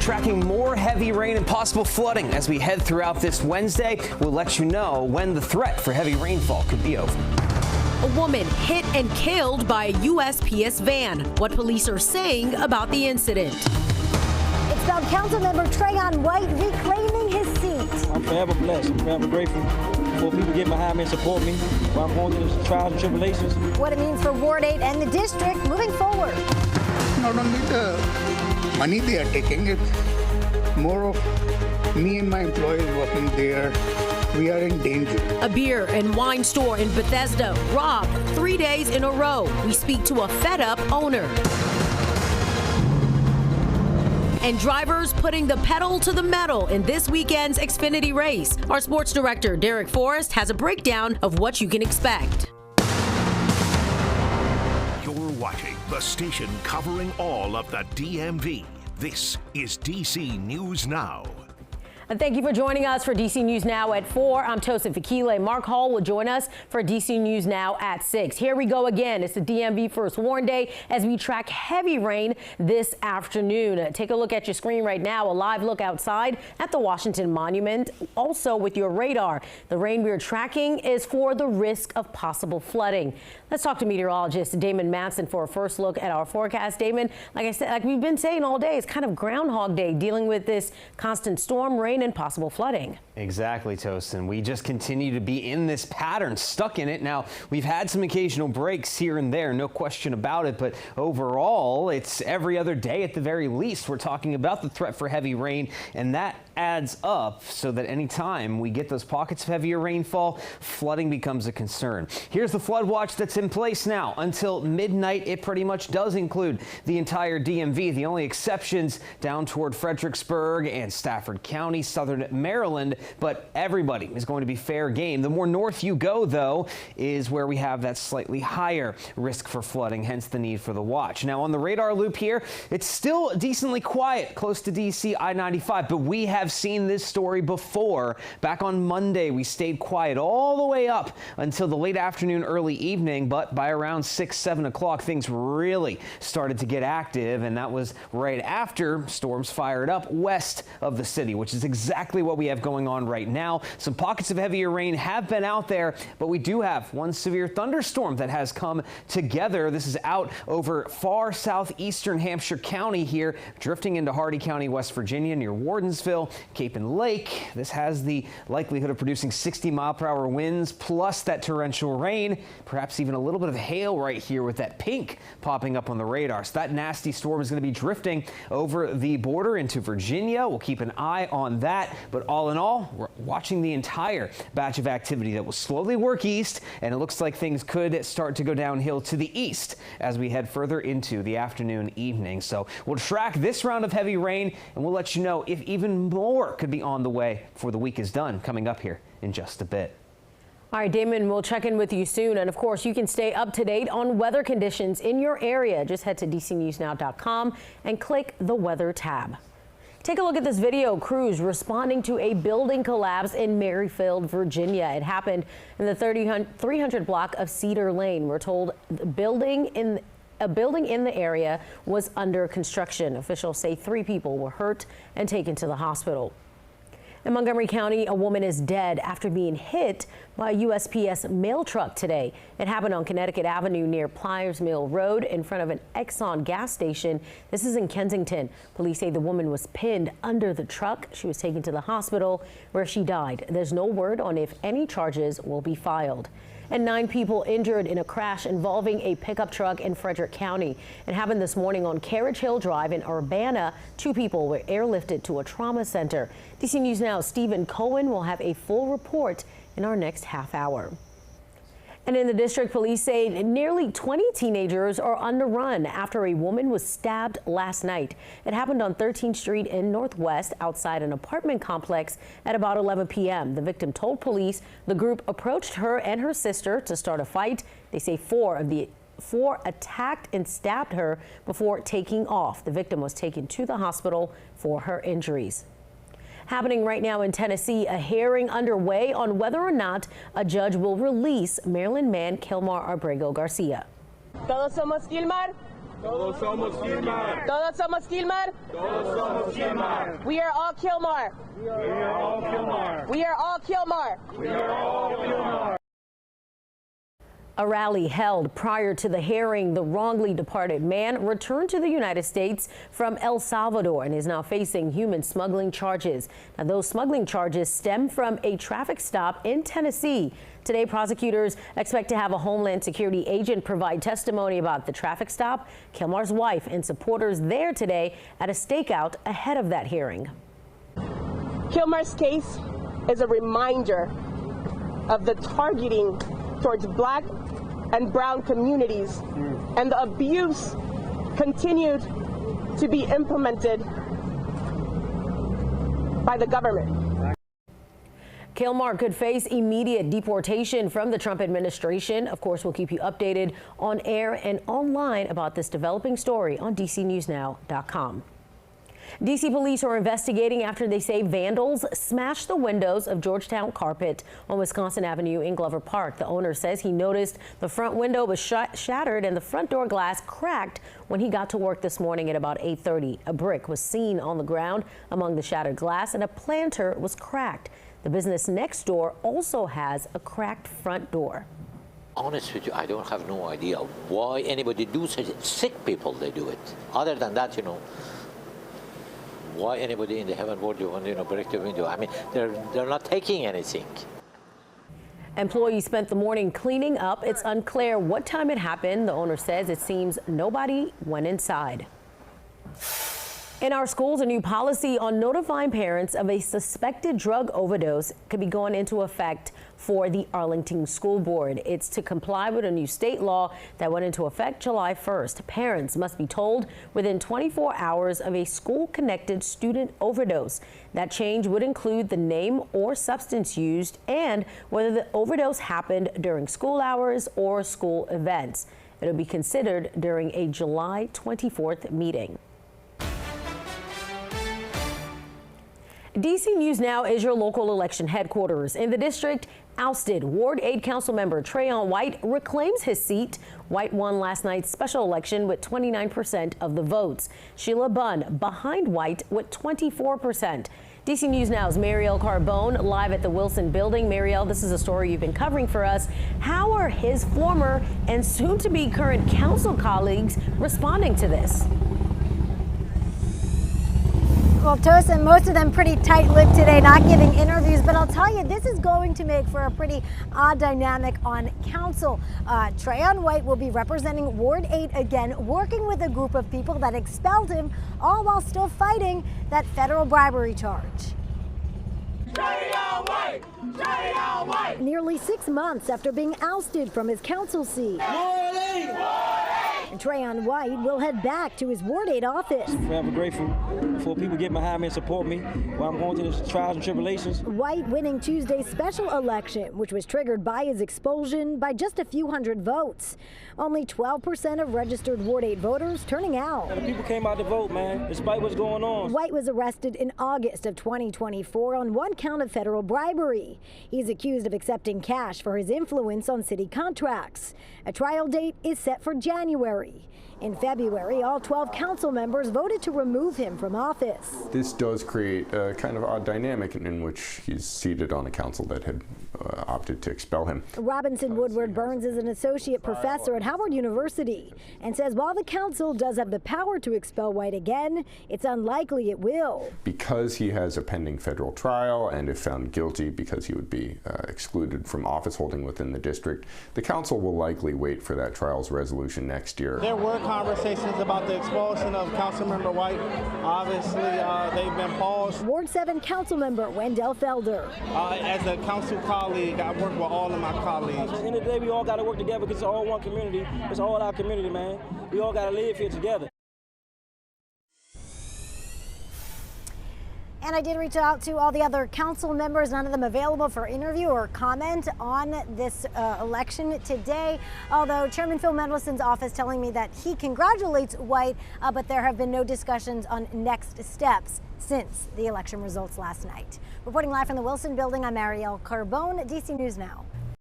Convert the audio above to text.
tracking more heavy rain and possible flooding as we head throughout this Wednesday. We'll let you know when the threat for heavy rainfall could be over. A woman hit and killed by a USPS van. What police are saying about the incident. It's about Councilmember Trayon White reclaiming his seat. I'm forever blessed. I'm forever grateful for people get behind me and support me while I'm going through the trials and tribulations. What it means for Ward 8 and the district moving forward. Not only the money they are taking, it's more of me and my employees working there. We are in danger. A beer and wine store in Bethesda robbed 3 days in a row. We speak to a fed-up owner. And drivers putting the pedal to the metal in this weekend's Xfinity race. Our sports director, Derek Forrest, has a breakdown of what you can expect. You're watching the station covering all of the DMV. This is DC News Now. And thank you for joining us for DC News Now at 4. I'm Tosin Fakile. Mark Hall will join us for DC News Now at 6. Here we go again. It's the DMV First Warn Day as we track heavy rain this afternoon. Take a look at your screen right now. A live look outside at the Washington Monument. Also with your radar, the rain we're tracking is for the risk of possible flooding. Let's talk to meteorologist Damon Matson for a first look at our forecast. Damon, like I said, like we've been saying all day, it's kind of Groundhog Day dealing with this constant storm, rain, and possible flooding. Exactly, Tosin. We just continue to be in this pattern, stuck in it. Now, we've had some occasional breaks here and there, no question about it, but overall, it's every other day at the very least. We're talking about the threat for heavy rain, and that adds up so that anytime we get those pockets of heavier rainfall, flooding becomes a concern. Here's the flood watch that's in place now. Until midnight, it pretty much does include the entire DMV. The only exceptions down toward Fredericksburg and Stafford County, southern Maryland, but everybody is going to be fair game. The more north you go, though, is where we have that slightly higher risk for flooding, hence the need for the watch. Now, on the radar loop here, it's still decently quiet close to DC I-95, but we have seen this story before. Back on Monday, we stayed quiet all the way up until the late afternoon, early evening, but by around 6, 7 o'clock, things really started to get active, and that was right after storms fired up west of the city, which is exactly what we have going on right now. Some pockets of heavier rain have been out there, but we do have one severe thunderstorm that has come together. This is out over far southeastern Hampshire County here, drifting into Hardy County, West Virginia, near Wardensville, Cape and Lake. This has the likelihood of producing 60-mile-per-hour winds, plus that torrential rain, perhaps even a little bit of hail right here with that pink popping up on the radar. So that nasty storm is going to be drifting over the border into Virginia. We'll keep an eye on that, but all in all, we're watching the entire batch of activity that will slowly work east, and it looks like things could start to go downhill to the east as we head further into the afternoon, evening. So we'll track this round of heavy rain, and we'll let you know if even more could be on the way before the week is done, coming up here in just a bit. All right, Damon, we'll check in with you soon. And of course, you can stay up to date on weather conditions in your area. Just head to DCNewsNow.com and click the weather tab. Take a look at this video. Crews responding to a building collapse in Merrifield, Virginia. It happened in the 300 block of Cedar Lane. We're told a building in the area was under construction. Officials say 3 people were hurt and taken to the hospital. In Montgomery County, a woman is dead after being hit by a USPS mail truck today. It happened on Connecticut Avenue near Pliers Mill Road in front of an Exxon gas station. This is in Kensington. Police say the woman was pinned under the truck. She was taken to the hospital where she died. There's no word on if any charges will be filed. And 9 people injured in a crash involving a pickup truck in Frederick County. It happened this morning on Carriage Hill Drive in Urbana. 2 people were airlifted to a trauma center. DC News Now's Stephen Cohen will have a full report in our next half hour. And in the district, police say nearly 20 teenagers are on the run after a woman was stabbed last night. It happened on 13th Street in Northwest outside an apartment complex at about 11 p.m. The victim told police the group approached her and her sister to start a fight. They say 4 attacked and stabbed her before taking off. The victim was taken to the hospital for her injuries. Happening right now in Tennessee, a hearing underway on whether or not a judge will release Maryland man Kilmar Abrego Garcia. Todos somos Kilmar. Todos somos Kilmar. Todos somos Kilmar. Todos somos Kilmar. We are all Kilmar. We are all Kilmar. We are all Kilmar. We are all Kilmar. A rally held prior to the hearing. The wrongly departed man returned to the United States from El Salvador and is now facing human smuggling charges. Now, those smuggling charges stem from a traffic stop in Tennessee. Today, prosecutors expect to have a Homeland Security agent provide testimony about the traffic stop. Kilmar's wife and supporters there today at a stakeout ahead of that hearing. Kilmar's case is a reminder of the targeting towards Black and brown communities and the abuse continued to be implemented by the government. Kilmar could face immediate deportation from the Trump administration. Of course, we'll keep you updated on air and online about this developing story on DCNewsNow.com. D.C. police are investigating after they say vandals smashed the windows of Georgetown Carpet on Wisconsin Avenue in Glover Park. The owner says he noticed the front window was shattered and the front door glass cracked when he got to work this morning at about 8:30. A brick was seen on the ground among the shattered glass and a planter was cracked. The business next door also has a cracked front door. Honest with you, I don't have no idea why anybody do such. Sick people, they do it. Other than that, why anybody in the heaven would break the window? I mean, they're not taking anything. Employees spent the morning cleaning up. It's unclear what time it happened. The owner says it seems nobody went inside. In our schools, a new policy on notifying parents of a suspected drug overdose could be going into effect for the Arlington School Board. It's to comply with a new state law that went into effect July 1st. Parents must be told within 24 hours of a school-connected student overdose. That change would include the name or substance used and whether the overdose happened during school hours or school events. It'll be considered during a July 24th meeting. DC News Now is your local election headquarters. In the district, ousted Ward 8 council member Trayon White reclaims his seat. White won last night's special election with 29% of the votes. Sheila Bunn behind White with 24%. DC News Now's Marielle Carbone live at the Wilson Building. Marielle, this is a story you've been covering for us. How are his former and soon-to-be current council colleagues responding to this? Well, Tosin, most of them pretty tight-lipped today, not giving interviews. But I'll tell you, this is going to make for a pretty odd dynamic on council. Trayon White will be representing Ward 8 again, working with a group of people that expelled him, all while still fighting that federal bribery charge. Trayon White! Trayon White! Nearly 6 months after being ousted from his council seat. And Trayon White will head back to his Ward 8 office. Forever grateful for people getting behind me and support me while I'm going through the trials and tribulations. White winning Tuesday's special election, which was triggered by his expulsion by just a few hundred votes. Only 12% of registered Ward 8 voters turning out. The people came out to vote, man, despite what's going on. White was arrested in August of 2024 on one count of federal bribery. He's accused of accepting cash for his influence on city contracts. A trial date is set for January. In February, all 12 council members voted to remove him from office. This does create a kind of odd dynamic in which he's seated on a council that had opted to expel him. Robinson Woodward Burns is an associate professor at Howard University and says while the council does have the power to expel White again, it's unlikely it will. Because he has a pending federal trial and if found guilty because he would be excluded from office holding within the district, the council will likely wait for that trial's resolution next year. There were conversations about the expulsion of Councilmember White. Obviously, they've been paused. Ward 7 Councilmember Wendell Felder. As a council colleague, I work with all of my colleagues. At the end of the day, we all got to work together because it's all one community. It's all our community, man. We all got to live here together. And I did reach out to all the other council members, none of them available for interview or comment on this election today. Although Chairman Phil Mendelson's office telling me that he congratulates White, but there have been no discussions on next steps since the election results last night. Reporting live from the Wilson Building, I'm Marielle Carbone, DC News Now.